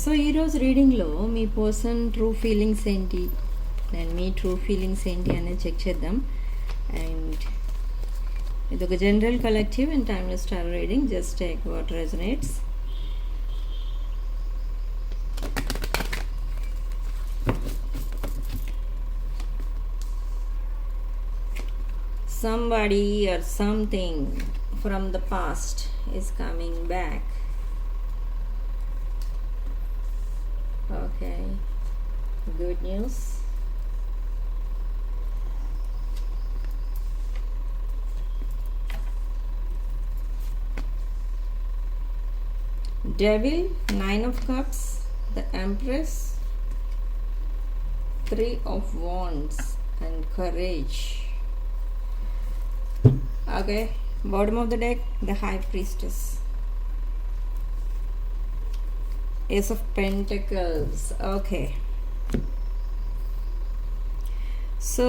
So ఈరోజు రీడింగ్లో మీ పర్సన్ ట్రూ ఫీలింగ్స్ ఏంటి అండ్ మీ ట్రూ ఫీలింగ్స్ ఏంటి అనేది చెక్ చేద్దాం. అండ్ ఇది ఒక general collective and timeless tarot reading. Just take what resonates. Somebody or something from the past is coming back. Okay, good news. Devil, 9 of Cups, the Empress, 3 of Wands, and Courage. Okay, bottom of the deck, the High Priestess, Ace of Pentacles. Okay, so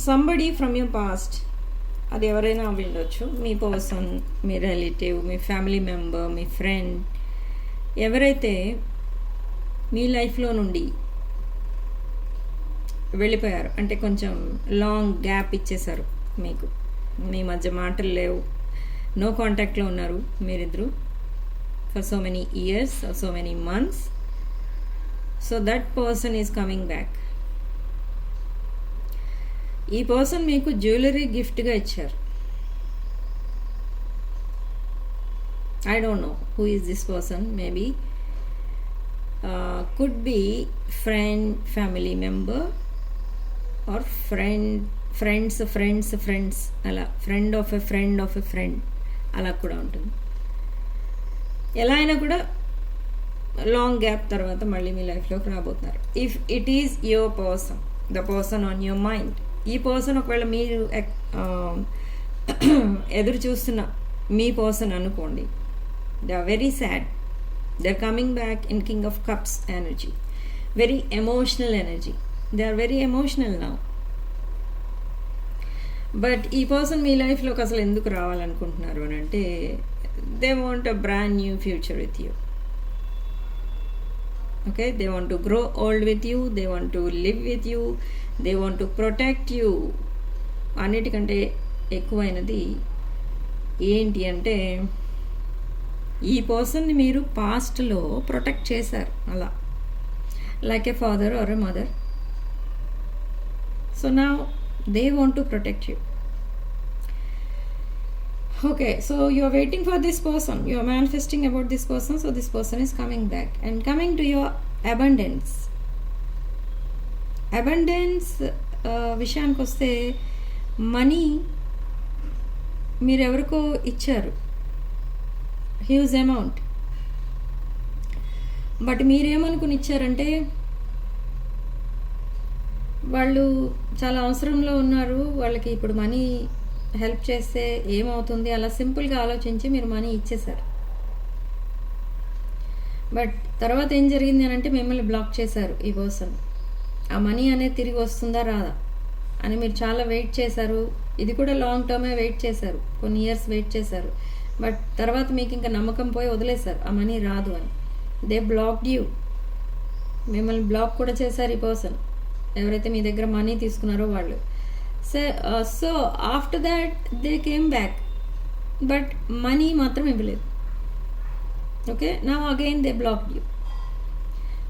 somebody from your past, అది ఎవరైనా అవ్వచ్చు, మీ person, మీ relative, మీ family member, మీ friend, ఎవరైతే మీ లైఫ్లో నుండి వెళ్ళిపోయారు అంటే కొంచెం long gap ఇచ్చేశారు, మీకు మీ మధ్య మాటలు లేవు, నో కాంటాక్ట్లో ఉన్నారు మీరిద్దరు for so many years or so many months. So that person is coming back. ఈ పర్సన్ మీకు జ్యువెలరీ గిఫ్ట్గా ఇచ్చారు. I don't know who is this person. Maybe could be friend, family member or friends అలా, friend of a friend అలా కూడా ఉంటుంది. ఎలా అయినా కూడా లాంగ్ గ్యాప్ తర్వాత మళ్ళీ మీ లైఫ్లోకి రాబోతున్నారు. If it is your person, the person on your mind, ఈ పర్సన్ ఒకవేళ మీరు ఎదురు చూస్తున్న మీ పర్సన్ అనుకోండి, they are very sad. They are coming back in king of cups energy, very emotional energy. They are very emotional now. But ఈ person మీ లైఫ్లోకి అసలు ఎందుకు రావాలనుకుంటున్నారు అని అంటే, they want a brand new future with you. Okay, they want to grow old with you, they want to live with you, they want to protect you. అన్నిటికంటే ఎక్కువైనది ఏంటి అంటే, ఈ పర్సన్ని మీరు పాస్ట్లో ప్రొటెక్ట్ చేశారు అలా, like a father or a mother. So now they want to protect you. Okay, so you are waiting for this person, you are manifesting about this person, so this person is coming back and coming to your abundance విషయానికి వస్తే, money మీరు ఎవరికో ఇచ్చారు huge amount. But మీరేమనుకుని ఇచ్చారంటే, వాళ్ళు చాలా అవసరంలో ఉన్నారు, వాళ్ళకి ఇప్పుడు మనీ హెల్ప్ చేస్తే ఏమవుతుంది, అలా సింపుల్గా ఆలోచించి మీరు మనీ ఇచ్చేశారు. బట్ తర్వాత ఏం జరిగింది అని అంటే, మిమ్మల్ని బ్లాక్ చేశారు ఈ పర్సన్. ఆ మనీ అనేది తిరిగి వస్తుందా రాదా అని మీరు చాలా వెయిట్ చేశారు. ఇది కూడా లాంగ్ టర్మే వెయిట్ చేశారు, కొన్ని ఇయర్స్ వెయిట్ చేశారు. బట్ తర్వాత మీకు ఇంకా నమ్మకం పోయి వదిలేశారు, ఆ మనీ రాదు అని. దే బ్లాక్డ్ యూ, మిమ్మల్ని బ్లాక్ కూడా చేశారు ఈ పర్సన్, ఎవరైతే మీ దగ్గర మనీ తీసుకున్నారో వాళ్ళు. So after that they came back, but money మాత్రం ఇవ్వలేదు. Okay, now again they blocked you.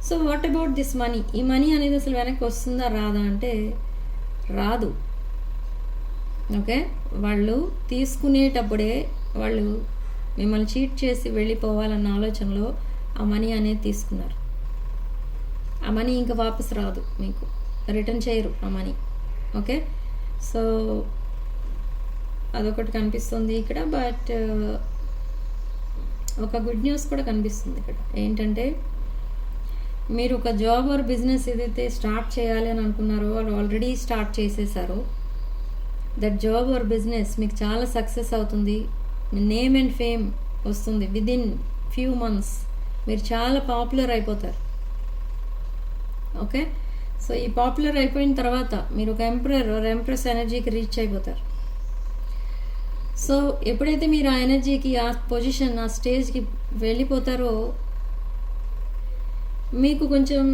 So what about this money? ఈ మనీ అనేది అసలు వెనక్కి వస్తుందా రాదా అంటే రాదు. ఓకే, వాళ్ళు తీసుకునేటప్పుడే వాళ్ళు మిమ్మల్ని చీట్ చేసి వెళ్ళిపోవాలన్న ఆలోచనలో ఆ మనీ అనేది తీసుకున్నారు. ఆ మనీ ఇంకా వాపస్ రాదు, మీకు రిటర్న్ చేయరు ఆ మనీ. ఓకే, సో అదొకటి కనిపిస్తుంది ఇక్కడ. బట్ ఒక గుడ్ న్యూస్ కూడా కనిపిస్తుంది ఇక్కడ. ఏంటంటే, మీరు ఒక జాబ్ ఆర్ బిజినెస్ ఏదైతే స్టార్ట్ చేయాలి అని అనుకున్నారో, వాళ్ళు ఆల్రెడీ స్టార్ట్ చేసేసారో, దట్ జాబ్ ఆర్ బిజినెస్ మీకు చాలా సక్సెస్ అవుతుంది. నేమ్ అండ్ ఫేమ్ వస్తుంది. విదిన్ ఫ్యూ మంత్స్ మీరు చాలా పాపులర్ అయిపోతారు. ఓకే, సో ఈ పాపులర్ అయిపోయిన తర్వాత మీరు ఒక ఎంపరర్ ఆర్ ఎంప్రెస్ ఎనర్జీకి రీచ్ అయిపోతారు. సో ఎప్పుడైతే మీరు ఆ ఎనర్జీకి, ఆ పొజిషన్, ఆ స్టేజ్కి వెళ్ళిపోతారో, మీకు కొంచెం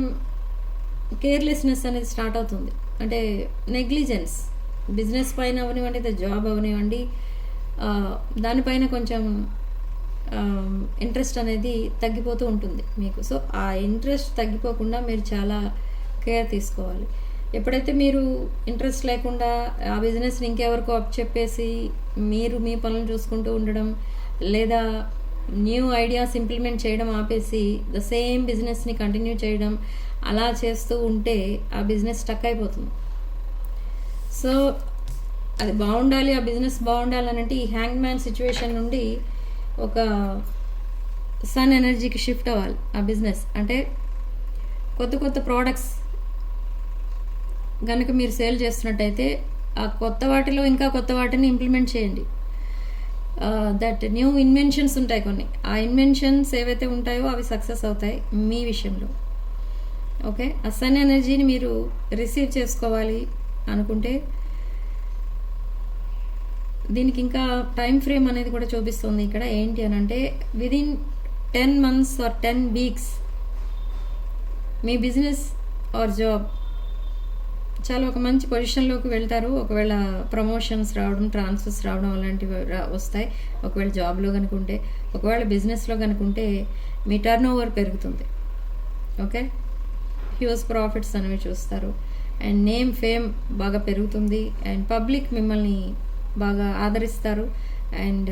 కేర్లెస్నెస్ అనేది స్టార్ట్ అవుతుంది. అంటే నెగ్లిజెన్స్, బిజినెస్ పైన అవనివ్వండి, జాబ్ అవనివ్వండి, దానిపైన కొంచెం ఇంట్రెస్ట్ అనేది తగ్గిపోతూ ఉంటుంది మీకు. సో ఆ ఇంట్రెస్ట్ తగ్గిపోకుండా మీరు చాలా కేర్ తీసుకోవాలి. ఎప్పుడైతే మీరు ఇంట్రెస్ట్ లేకుండా ఆ బిజినెస్ని ఇంకెవరికో అప్ చెప్పేసి మీరు మీ పనులు చూసుకుంటూ ఉండడం, లేదా న్యూ ఐడియాస్ ఇంప్లిమెంట్ చేయడం ఆపేసి ద సేమ్ బిజినెస్ని కంటిన్యూ చేయడం, అలా చేస్తూ ఉంటే ఆ బిజినెస్ స్టక్ అయిపోతుంది. సో అది బాగుండాలి, ఆ బిజినెస్ బాగుండాలని అంటే ఈ హ్యాంగ్ మ్యాన్ సిచ్యువేషన్ నుండి ఒక సన్ ఎనర్జీకి షిఫ్ట్ అవ్వాలి ఆ బిజినెస్. అంటే కొత్త కొత్త ప్రోడక్ట్స్ కనుక మీరు సేల్ చేస్తున్నట్టయితే ఆ కొత్త వాటిలో ఇంకా కొత్త వాటిని ఇంప్లిమెంట్ చేయండి. దట్ న్యూ ఇన్వెన్షన్స్ ఉంటాయి కొన్ని, ఆ ఇన్వెన్షన్స్ ఏవైతే ఉంటాయో అవి సక్సెస్ అవుతాయి మీ విషయంలో. ఓకే, ఆ సన్ ఎనర్జీని మీరు రిసీవ్ చేసుకోవాలి అనుకుంటే దీనికి ఇంకా టైం ఫ్రేమ్ అనేది కూడా చూపిస్తుంది ఇక్కడ. ఏంటి అని అంటే విదిన్ 10 months ఆర్ 10 weeks మీ బిజినెస్ ఆర్ జాబ్ చాలా ఒక మంచి పొజిషన్లోకి వెళ్తారు. ఒకవేళ ప్రమోషన్స్ రావడం, ట్రాన్స్ఫర్స్ రావడం అలాంటివి వస్తాయి. ఒకవేళ జాబ్లో కనుకుంటే, ఒకవేళ బిజినెస్లో కనుకుంటే మీ టర్న్ ఓవర్ పెరుగుతుంది. ఓకే, హ్యూజ్ ప్రాఫిట్స్ అనేవి చూస్తారు. అండ్ నేమ్ ఫేమ్ బాగా పెరుగుతుంది. అండ్ పబ్లిక్ మిమ్మల్ని బాగా ఆదరిస్తారు. అండ్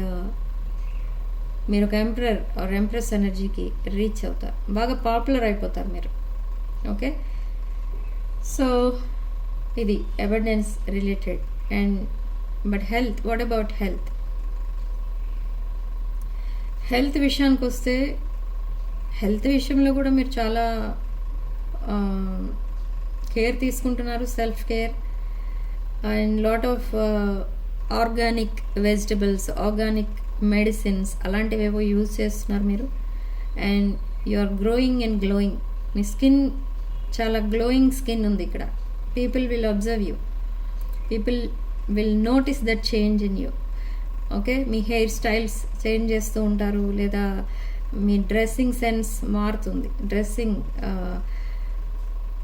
మీరు ఒక ఎంపరర్ ఆర్ ఎంప్రెస్ ఎనర్జీకి రీచ్ అవుతారు. బాగా పాపులర్ అయిపోతారు మీరు. ఓకే, సో ఇది abundance related. And but health, what about health? Health విషయానికి వస్తే హెల్త్ విషయంలో కూడా మీరు చాలా కేర్ తీసుకుంటున్నారు, self care. And lot of organic vegetables, organic medicines అలాంటివేవో యూజ్ చేస్తున్నారు మీరు. And you are growing and glowing. మీ స్కిన్ చాలా గ్లోయింగ్ స్కిన్ ఉంది ఇక్కడ. People will observe you, people will notice that change in you. Okay, me hair styles change చేస్తూ ఉంటారు, లేదా మీ డ్రెస్సింగ్ సెన్స్ మారుతుంది. డ్రెస్సింగ్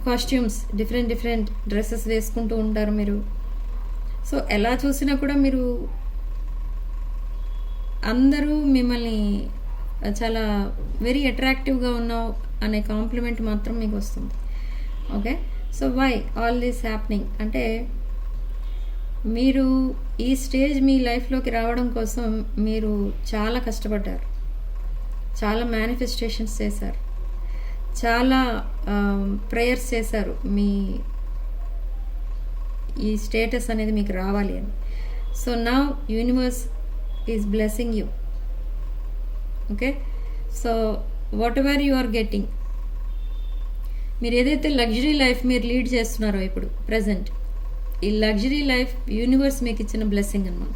కాస్ట్యూమ్స్, డిఫరెంట్ డ్రెస్సెస్ వేసుకుంటూ ఉంటారు మీరు. సో ఎలా చూసినా కూడా మీరు అందరూ మిమ్మల్ని చాలా వెరీ అట్రాక్టివ్గా ఉన్నావు అనే కాంప్లిమెంట్ మాత్రం మీకు వస్తుంది. Okay, so why all this happening అంటే మీరు ఈ స్టేజ్ మీ లైఫ్లోకి రావడం కోసం మీరు చాలా కష్టపడ్డారు, చాలా మేనిఫెస్టేషన్స్ చేశారు, చాలా ప్రేయర్స్ చేశారు మీ ఈ స్టేటస్ అనేది మీకు రావాలి అని. So now universe is blessing you. Okay, so whatever you are getting, మీరు ఏదైతే లగ్జరీ లైఫ్ మీరు లీడ్ చేస్తున్నారో ఇప్పుడు ప్రజెంట్, ఈ లగ్జరీ లైఫ్ యూనివర్స్ మీకు ఇచ్చిన బ్లెస్సింగ్ అనమాట.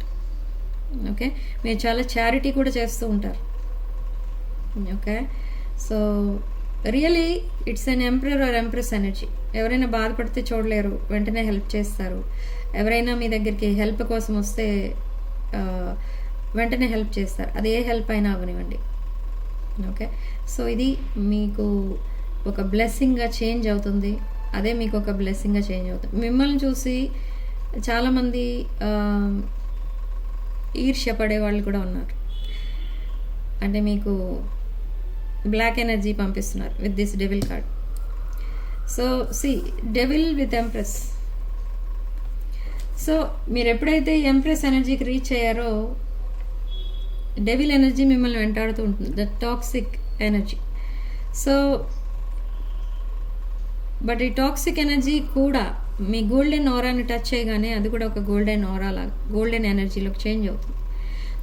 ఓకే, మీరు చాలా చారిటీ కూడా చేస్తూ ఉంటారు. Okay, so really it's an emperor or empress energy. ఎవరైనా బాధపడితే చూడలేరు, వెంటనే హెల్ప్ చేస్తారు. ఎవరైనా మీ దగ్గరికి హెల్ప్ కోసం వస్తే వెంటనే హెల్ప్ చేస్తారు, అది ఏ హెల్ప్ అయినా అవనివ్వండి. ఓకే, సో ఇది మీకు ఒక బ్లెస్సింగ్గా చేంజ్ అవుతుంది. అదే మీకు ఒక బ్లెస్సింగ్గా చేంజ్ అవుతుంది. మిమ్మల్ని చూసి చాలామంది ఈర్ష్య పడే వాళ్ళు కూడా ఉన్నారు. అంటే మీకు బ్లాక్ ఎనర్జీ పంపిస్తున్నారు with this devil card. So see, devil with empress. So మీరు ఎప్పుడైతే ఎంప్రెస్ ఎనర్జీకి రీచ్ అయ్యారో డెవిల్ ఎనర్జీ మిమ్మల్ని వెంటాడుతూ ఉంటుంది, the toxic energy. So but ఈ టాక్సిక్ ఎనర్జీ కూడా మీ గోల్డెన్ ఆరాని టచ్ చేయగానే అది కూడా ఒక గోల్డెన్ ఆరా లాగా, గోల్డెన్ ఎనర్జీలోకి చేంజ్ అవుతుంది.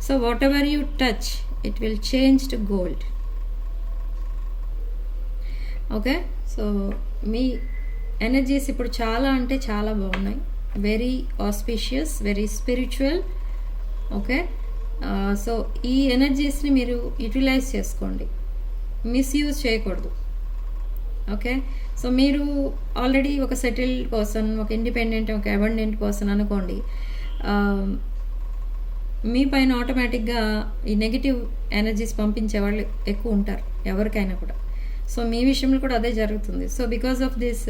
So what ever you touch it will change to gold. Okay, so me energies ఇప్పుడు చాలా అంటే చాలా బాగున్నాయి. Very auspicious, very spiritual. Okay, so ఈ ఎనర్జీస్ని మీరు యూటిలైజ్ చేసుకోండి, మిస్యూజ్ చేయకూడదు. ఓకే, సో మీరు ఆల్రెడీ ఒక సెటిల్డ్ పర్సన్, ఒక ఇండిపెండెంట్, ఒక అబండెంట్ పర్సన్ అనుకోండి. మీ పైన ఆటోమేటిక్గా ఈ నెగిటివ్ ఎనర్జీస్ పంపించే వాళ్ళు ఎక్కువ ఉంటారు ఎవరికైనా కూడా. సో మీ విషయంలో కూడా అదే జరుగుతుంది. So because of this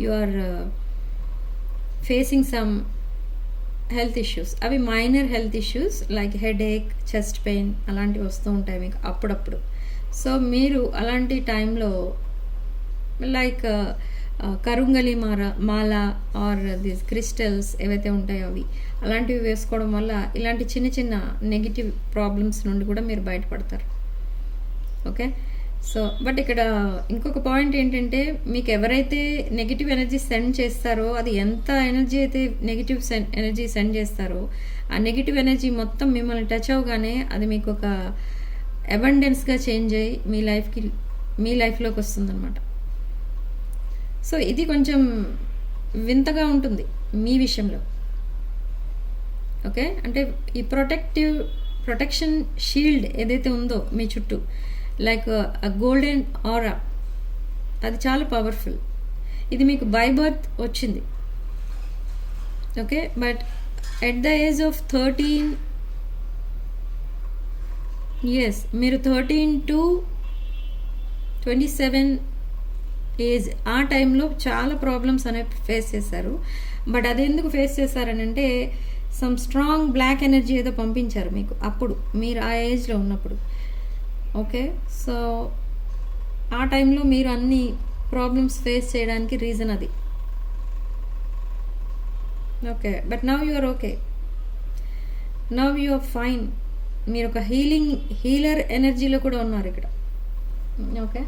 you are facing some health issues. అవి minor health issues like headache, chest pain అలాంటివి వస్తూ ఉంటాయి మీకు అప్పుడప్పుడు. సో మీరు అలాంటి టైంలో లైక్ కరుంగలి మాల ఆర్ దిస్ క్రిస్టల్స్ ఏవైతే ఉంటాయో అవి అలాంటివి వేసుకోవడం వల్ల ఇలాంటి చిన్న చిన్న నెగిటివ్ ప్రాబ్లమ్స్ నుండి కూడా మీరు బయటపడతారు. ఓకే, సో బట్ ఇక్కడ ఇంకొక పాయింట్ ఏంటంటే, మీకు ఎవరైతే నెగిటివ్ ఎనర్జీ సెండ్ చేస్తారో, అది ఎంత ఎనర్జీ అయితే నెగిటివ్ ఎనర్జీ సెండ్ చేస్తారో, ఆ నెగిటివ్ ఎనర్జీ మొత్తం మిమ్మల్ని టచ్ అవగానే అది మీకు ఒక అబండెన్స్గా చేంజ్ అయ్యి మీ లైఫ్లోకి వస్తుందన్నమాట. సో ఇది కొంచెం వింతగా ఉంటుంది మీ విషయంలో. ఓకే, అంటే ఈ ప్రొటెక్షన్ షీల్డ్ ఏదైతే ఉందో మీ చుట్టూ, లైక్ గోల్డెన్ ఆరా, అది చాలా పవర్ఫుల్. ఇది మీకు బై బర్త్ వచ్చింది. Okay, but at the age of 13 years, మీరు 13 to 27 ఏజ్, ఆ టైంలో చాలా ప్రాబ్లమ్స్ అనేవి ఫేస్ చేశారు. బట్ అది ఎందుకు ఫేస్ చేశారని అంటే, సమ్ స్ట్రాంగ్ బ్లాక్ ఎనర్జీ ఏదో పంపించారు మీకు అప్పుడు, మీరు ఆ ఏజ్లో ఉన్నప్పుడు. ఓకే, సో ఆ టైంలో మీరు అన్ని ప్రాబ్లమ్స్ ఫేస్ చేయడానికి రీజన్ అది. Okay, but now you are okay, now you are fine. మీరు ఒక హీలర్ ఎనర్జీలో కూడా ఉన్నారు ఇక్కడ. ఓకే,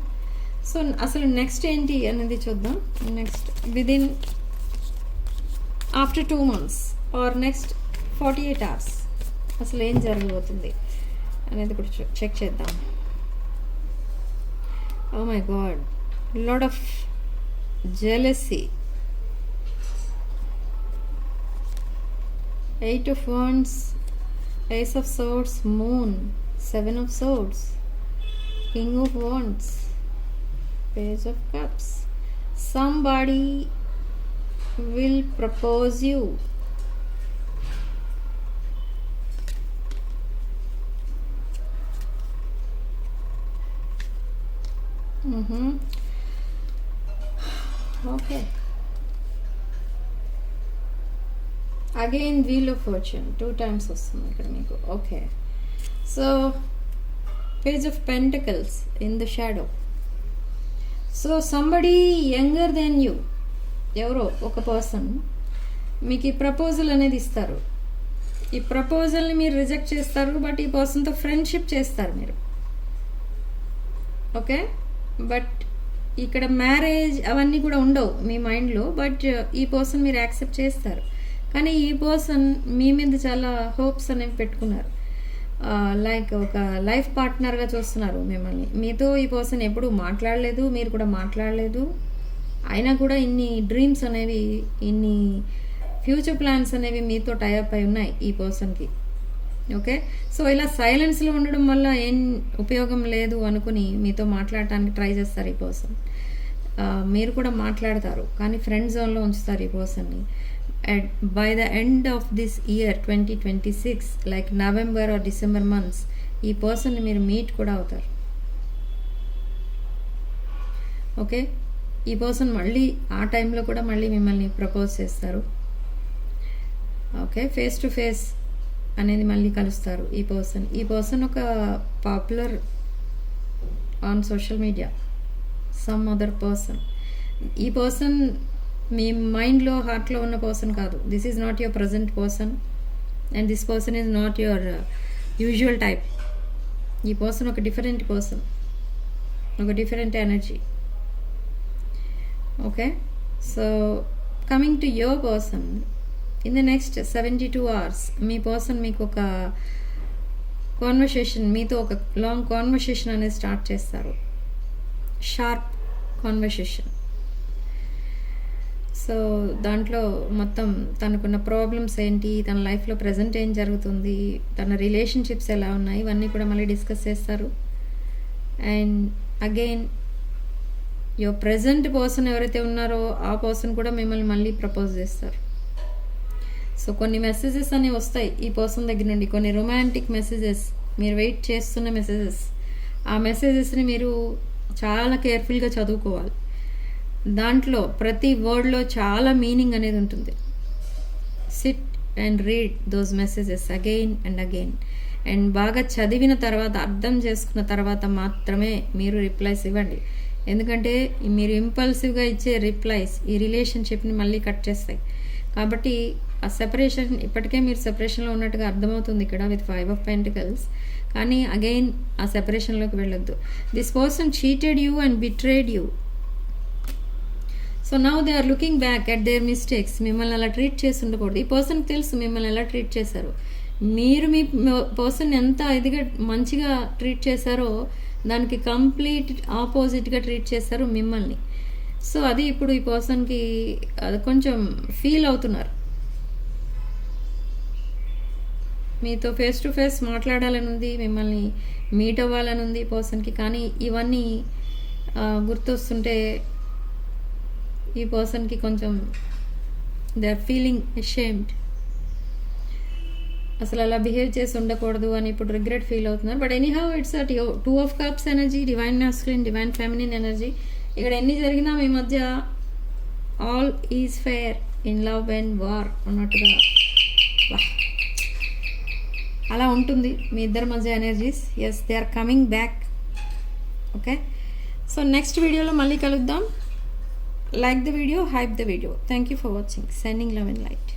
సో అసలు నెక్స్ట్ ఏంటి అనేది చూద్దాం. Next within after 2 months or next 48 hours అసలు ఏం జరగబోతుంది అనేది కూడా చెక్ చేద్దాం. Oh my god, lot of jealousy, 8 of Wands, Ace of Swords, Moon, 7 of Swords, King of Wands, Page of Cups. Somebody will propose you. Okay. Again Wheel of Fortune 2 times వస్తుంది ఇక్కడ మీకు. Okay, so Page of Pentacles in the shadow. So somebody younger than you, ఎవరో ఒక person మీకు ఈ proposal అనేది ఇస్తారు. ఈ ప్రపోజల్ని మీరు రిజెక్ట్ చేస్తారు, బట్ ఈ పర్సన్తో ఫ్రెండ్షిప్ చేస్తారు మీరు. ఓకే, బట్ ఇక్కడ మ్యారేజ్ అవన్నీ కూడా ఉండవు మీ మైండ్లో, బట్ ఈ పర్సన్ మీరు యాక్సెప్ట్ చేస్తారు. కానీ ఈ పర్సన్ మీ మీద చాలా హోప్స్ అనేవి పెట్టుకున్నారు. లైక్ ఒక లైఫ్ పార్ట్నర్గా చూస్తున్నారు మిమ్మల్ని. మీతో ఈ పర్సన్ ఎప్పుడు మాట్లాడలేదు, మీరు కూడా మాట్లాడలేదు. అయినా కూడా ఇన్ని డ్రీమ్స్ అనేవి, ఇన్ని ఫ్యూచర్ ప్లాన్స్ అనేవి మీతో టైఅప్ అయి ఉన్నాయి ఈ పర్సన్కి. ఓకే, సో ఇలా సైలెన్స్లో ఉండడం వల్ల ఏం ఉపయోగం లేదు అనుకుని మీతో మాట్లాడటానికి ట్రై చేస్తారు ఈ పర్సన్. మీరు కూడా మాట్లాడతారు, కానీ ఫ్రెండ్ జోన్లో ఉంచుతారు ఈ పర్సన్ని. By the end of this year 2026, like November or December months, ఈ పర్సన్ని మీరు మీట్ కూడా అవుతారు. ఓకే, ఈ పర్సన్ మళ్ళీ ఆ టైంలో కూడా మళ్ళీ మిమ్మల్ని ప్రపోజ్ చేస్తారు. ఓకే, ఫేస్ టు ఫేస్ అనేది మళ్ళీ కలుస్తారు ఈ పర్సన్ ఒక popular on social media, some other person. ఈ పర్సన్ మీ మైండ్లో, హార్ట్లో ఉన్న పర్సన్ కాదు. This is not your present person and this person is not your usual type. ఈ పర్సన్ ఒక డిఫరెంట్ పర్సన్, ఒక different energy. Okay, so coming to your person, in the next 72 hours me person మీకు ఒక conversation, మీతో ఒక long conversation అనేది start చేస్తారు. Sharp conversation. So దాంట్లో మొత్తం తనకున్న ప్రాబ్లమ్స్ ఏంటి, తన లైఫ్లో ప్రజెంట్ ఏం జరుగుతుంది, తన రిలేషన్షిప్స్ ఎలా ఉన్నాయి, ఇవన్నీ కూడా మళ్ళీ డిస్కస్ చేస్తారు. And again your present person ఎవరైతే ఉన్నారో ఆ పర్సన్ కూడా మిమ్మల్ని మళ్ళీ ప్రపోజ్ చేస్తారు. సో కొన్ని మెసేజెస్ అనేవి వస్తాయి ఈ పర్సన్ దగ్గర నుండి, కొన్ని రొమాంటిక్ మెసేజెస్, మీరు వెయిట్ చేస్తున్న మెసేజెస్. ఆ మెసేజెస్ని మీరు చాలా కేర్ఫుల్గా చదువుకోవాలి. దాంట్లో ప్రతి వర్డ్లో చాలా మీనింగ్ అనేది ఉంటుంది. SIT and read those messages again and again. And బాగా చదివిన తర్వాత, అర్థం చేసుకున్న తర్వాత మాత్రమే మీరు రిప్లైస్ ఇవ్వండి. ఎందుకంటే మీరు ఇంపల్సివ్గా ఇచ్చే రిప్లైస్ ఈ రిలేషన్షిప్ని మళ్ళీ కట్ చేస్తాయి. కాబట్టి ఆ సెపరేషన్, ఇప్పటికే మీరు సెపరేషన్లో ఉన్నట్టుగా అర్థమవుతుంది ఇక్కడ విత్ 5 of Pentacles. కానీ అగైన్ ఆ సెపరేషన్లోకి వెళ్ళొద్దు. This person cheated you and betrayed you. So now they are looking back at their mistakes. మిమ్మల్ని అలా ట్రీట్ చేసి ఉండకూడదు. ఈ పర్సన్కి తెలుసు మిమ్మల్ని ఎలా ట్రీట్ చేశారు. మీరు మీ పర్సన్ ఎంత ఇదిగా మంచిగా ట్రీట్ చేశారో దానికి కంప్లీట్ ఆపోజిట్గా ట్రీట్ చేశారు మిమ్మల్ని. సో అది ఇప్పుడు ఈ పర్సన్కి అది కొంచెం ఫీల్ అవుతున్నారు. మీతో ఫేస్ టు ఫేస్ మాట్లాడాలని ఉంది, మిమ్మల్ని మీట్ అవ్వాలని ఉంది ఈ పర్సన్కి. కానీ ఇవన్నీ గుర్తొస్తుంటే ఈ పర్సన్కి కొంచెం దే ఆర్ ఫీలింగ్ అషేమ్డ్. అసలు అలా బిహేవ్ చేసి ఉండకూడదు అని ఇప్పుడు రిగ్రెట్ ఫీల్ అవుతున్నారు. But anyhow it's a 2 of Cups energy, divine masculine, divine feminine energy. ఇక్కడ ఎన్ని జరిగినా మీ మధ్య all is fair in love and war అన్నట్టుగా అలా ఉంటుంది మీ ఇద్దరి మధ్య energies. Yes, they are coming back. Okay, so next వీడియోలో మళ్ళీ కలుద్దాం. Like the video, hype the video. Thank you for watching. Sending love and light.